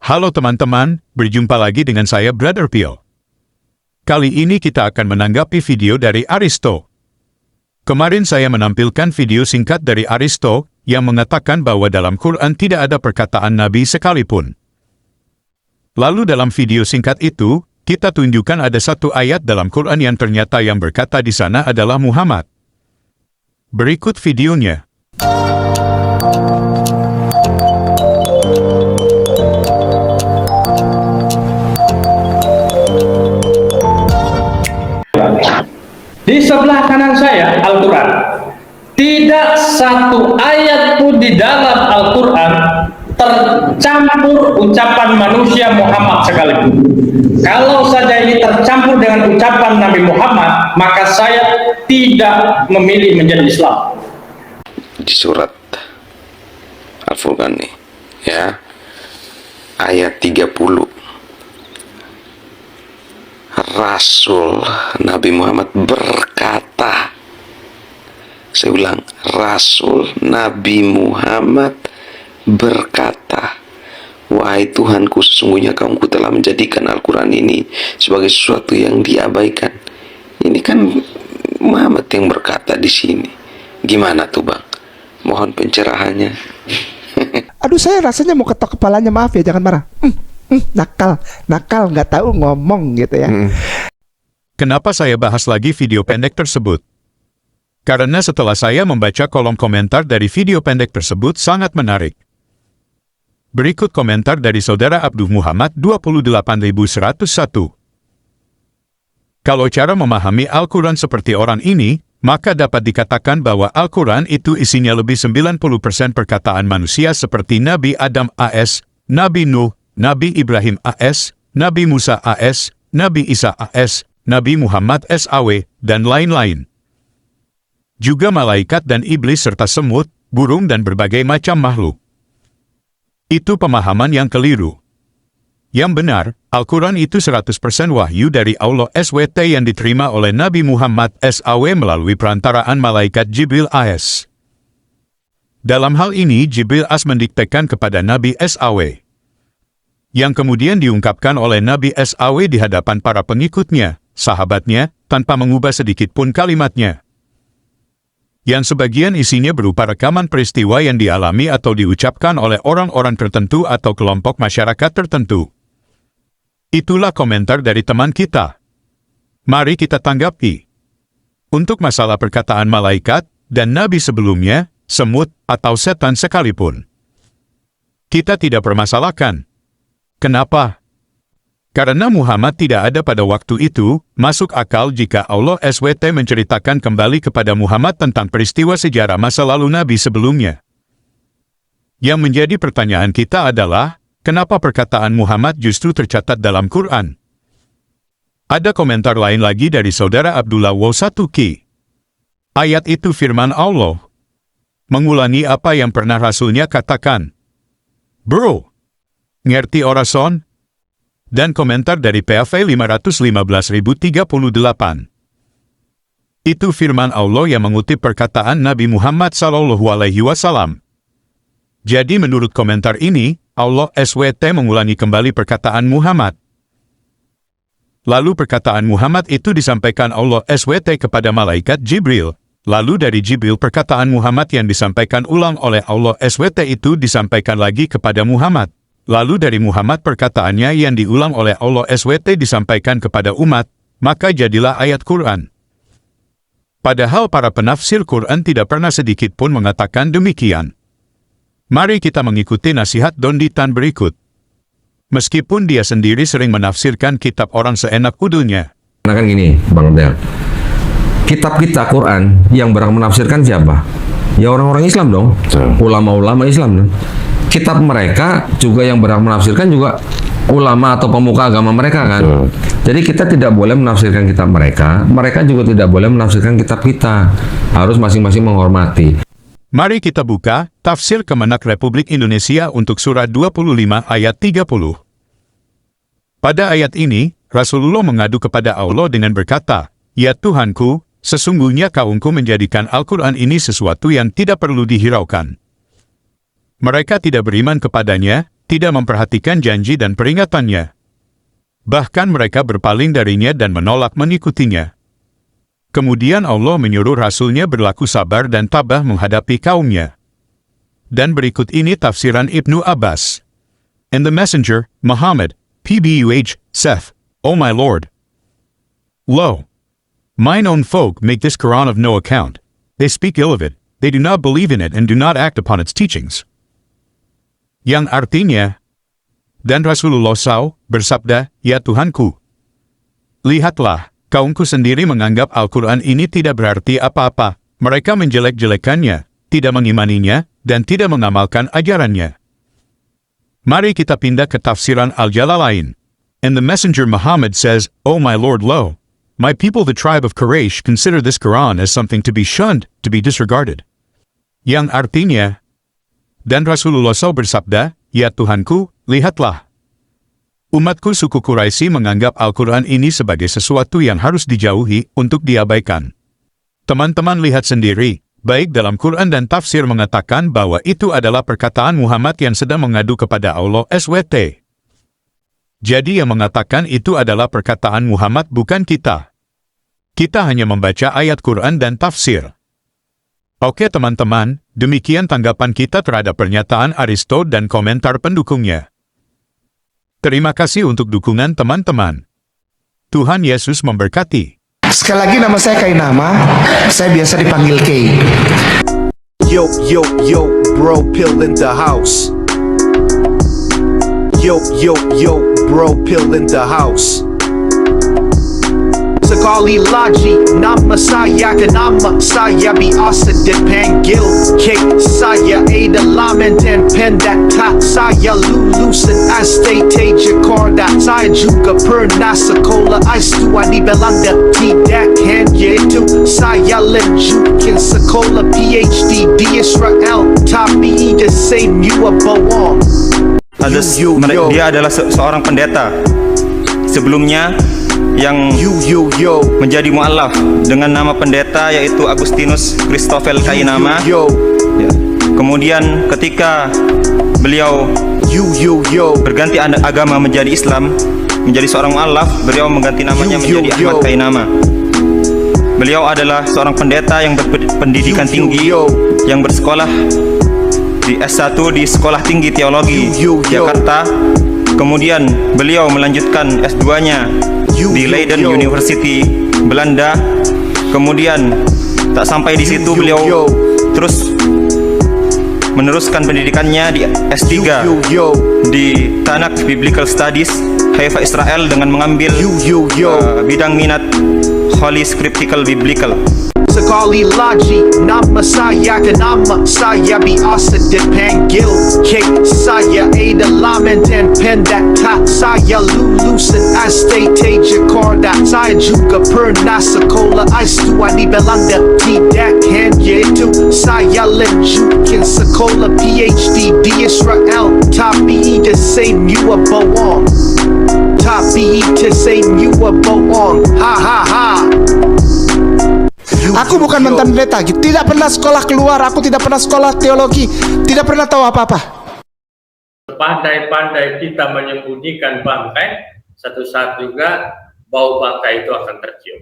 Halo teman-teman, berjumpa lagi dengan saya Brother Pio. Kali ini kita akan menanggapi video dari Aristo. Kemarin saya menampilkan video singkat dari Aristo yang mengatakan bahwa dalam Quran tidak ada perkataan Nabi sekalipun. Lalu dalam video singkat itu, kita tunjukkan ada satu ayat dalam Quran yang ternyata yang berkata di sana adalah Muhammad. Berikut videonya. Di sebelah kanan saya Al-Quran. Tidak satu ayat pun di dalam Al-Quran tercampur ucapan manusia Muhammad sekalipun. Kalau saja ini tercampur dengan ucapan Nabi Muhammad, maka saya tidak memilih menjadi Islam. Di surat Al-Furqan nih, ya, ayat 30. Rasul Nabi Muhammad berkata, saya ulang, Rasul Nabi Muhammad berkata, wahai Tuhanku, sesungguhnya kaumku telah menjadikan Al-Quran ini sebagai sesuatu yang diabaikan. Ini kan Muhammad yang berkata di sini. Gimana tuh Bang? Mohon pencerahannya. Aduh, saya rasanya mau ketok kepalanya, maaf ya, jangan marah. Nakal, nggak tahu ngomong gitu ya. Kenapa saya bahas lagi video pendek tersebut? Karena setelah saya membaca kolom komentar dari video pendek tersebut sangat menarik. Berikut komentar dari saudara Abdul Muhammad 28101. Kalau cara memahami Al-Quran seperti orang ini, maka dapat dikatakan bahwa Al-Quran itu isinya lebih 90% perkataan manusia seperti Nabi Adam AS, Nabi Nuh, Nabi Ibrahim AS, Nabi Musa AS, Nabi Isa AS, Nabi Muhammad SAW, dan lain-lain. Juga malaikat dan iblis serta semut, burung dan berbagai macam makhluk. Itu pemahaman yang keliru. Yang benar, Al-Quran itu 100% wahyu dari Allah SWT yang diterima oleh Nabi Muhammad SAW melalui perantaraan malaikat Jibril AS. Dalam hal ini Jibril AS mendiktekan kepada Nabi SAW, yang kemudian diungkapkan oleh Nabi SAW di hadapan para pengikutnya, sahabatnya, tanpa mengubah sedikit pun kalimatnya. Yang sebagian isinya berupa rekaman peristiwa yang dialami atau diucapkan oleh orang-orang tertentu atau kelompok masyarakat tertentu. Itulah komentar dari teman kita. Mari kita tanggapi. Untuk masalah perkataan malaikat dan nabi sebelumnya, semut atau setan sekalipun, kita tidak permasalahkan. Kenapa? Karena Muhammad tidak ada pada waktu itu, masuk akal jika Allah SWT menceritakan kembali kepada Muhammad tentang peristiwa sejarah masa lalu Nabi sebelumnya. Yang menjadi pertanyaan kita adalah, kenapa perkataan Muhammad justru tercatat dalam Quran? Ada komentar lain lagi dari saudara Abdullah Wawsatuki. Ayat itu firman Allah, mengulangi apa yang pernah Rasulnya katakan. Bro, ngerti orason? Dan komentar dari PAV 515.038. Itu firman Allah yang mengutip perkataan Nabi Muhammad SAW. Jadi menurut komentar ini, Allah SWT mengulangi kembali perkataan Muhammad. Lalu perkataan Muhammad itu disampaikan Allah SWT kepada malaikat Jibril. Lalu dari Jibril perkataan Muhammad yang disampaikan ulang oleh Allah SWT itu disampaikan lagi kepada Muhammad. Lalu dari Muhammad perkataannya yang diulang oleh Allah SWT disampaikan kepada umat, maka jadilah ayat Quran. Padahal para penafsir Quran tidak pernah sedikit pun mengatakan demikian. Mari kita mengikuti nasihat Donditan berikut. Meskipun dia sendiri sering menafsirkan kitab orang seenak udulnya. Karena kan gini, Bang Del, kitab-kitab Quran yang berang menafsirkan siapa? Ya orang-orang Islam dong, ulama-ulama Islam dong. Kitab mereka juga yang berhak menafsirkan juga ulama atau pemuka agama mereka kan. Jadi kita tidak boleh menafsirkan kitab mereka, mereka juga tidak boleh menafsirkan kitab kita. Harus masing-masing menghormati. Mari kita buka Tafsir Kemenak Republik Indonesia untuk surat 25 ayat 30. Pada ayat ini, Rasulullah mengadu kepada Allah dengan berkata, "Ya Tuhanku, sesungguhnya kaumku menjadikan Al-Quran ini sesuatu yang tidak perlu dihiraukan. Mereka tidak beriman kepadanya, tidak memperhatikan janji dan peringatannya. Bahkan mereka berpaling darinya dan menolak mengikutinya. Kemudian Allah menyuruh Rasulnya berlaku sabar dan tabah menghadapi kaumnya. Dan berikut ini tafsiran Ibnu Abbas. And the messenger, Muhammad, PBUH, saith, O my Lord, lo, mine own folk make this Quran of no account. They speak ill of it, they do not believe in it and do not act upon its teachings. Yang artinya, dan Rasulullah SAW bersabda, Ya Tuhanku, lihatlah, kaumku sendiri menganggap Al-Quran ini tidak berarti apa-apa. Mereka menjelek-jelekannya, tidak mengimaninya, dan tidak mengamalkan ajarannya. Mari kita pindah ke tafsiran Al-Jalalain. And the messenger Muhammad says, O my Lord, lo, my people the tribe of Quraysh consider this Quran as something to be shunned, to be disregarded. Yang artinya, dan Rasulullah SAW bersabda, Ya Tuhanku, lihatlah. Umatku suku Quraisy menganggap Al-Quran ini sebagai sesuatu yang harus dijauhi untuk diabaikan. Teman-teman lihat sendiri, baik dalam Quran dan tafsir mengatakan bahwa itu adalah perkataan Muhammad yang sedang mengadu kepada Allah SWT. Jadi yang mengatakan itu adalah perkataan Muhammad bukan kita. Kita hanya membaca ayat Quran dan tafsir. Oke teman-teman, demikian tanggapan kita terhadap pernyataan Aristo dan komentar pendukungnya. Terima kasih untuk dukungan teman-teman. Tuhan Yesus memberkati. Sekali lagi nama saya Kainama, saya biasa dipanggil Kay. Yo, yo, yo, bro, pill in the house. Yo, yo, yo, bro, pill in the house. Sekali lagi nama saya Kenama, saya biasa dipanggil K. Saya ada laman dan pendek, tak saya lulusan STT Jakarta. Saya juga pernah sekolah S2 di Belanda, tidak hanya itu, saya lanjutkan sekolah PhD di Israel, tapi the same you are bohong. Dia adalah seorang pendeta sebelumnya yang menjadi mu'alaf dengan nama pendeta yaitu Agustinus Christoffel Kainama. Ya. Kemudian ketika beliau berganti agama menjadi Islam, menjadi seorang mu'alaf, beliau mengganti namanya menjadi Ahmad Kainama. Beliau adalah seorang pendeta yang berpendidikan tinggi, yang bersekolah di S1 di Sekolah Tinggi Teologi Jakarta. Kemudian beliau melanjutkan S2-nya di Leiden University, Belanda. Kemudian tak sampai di situ, beliau terus meneruskan pendidikannya di S3 di Tanakh Biblical Studies, Haifa, Israel, dengan mengambil bidang minat Holy Scriptural Biblical. Sekali lagi nama saya Kenama, saya biasa dipanggil K. Saya ada laman dan pendek, tak saya lulusan STT Jakarta. Saya juga pernah sekolah S2 di Belanda, tidak hanya itu, saya lanjutkan sekolah PhD di Israel, tapi the same you are bohong. Tapi the same you are bohong. Ha ha ha. Aku bukan mantan pendeta, tidak pernah sekolah keluar, aku tidak pernah sekolah teologi, tidak pernah tahu apa-apa. Pandai-pandai kita menyembunyikan bangkai, satu saat juga bau bangkai itu akan tercium.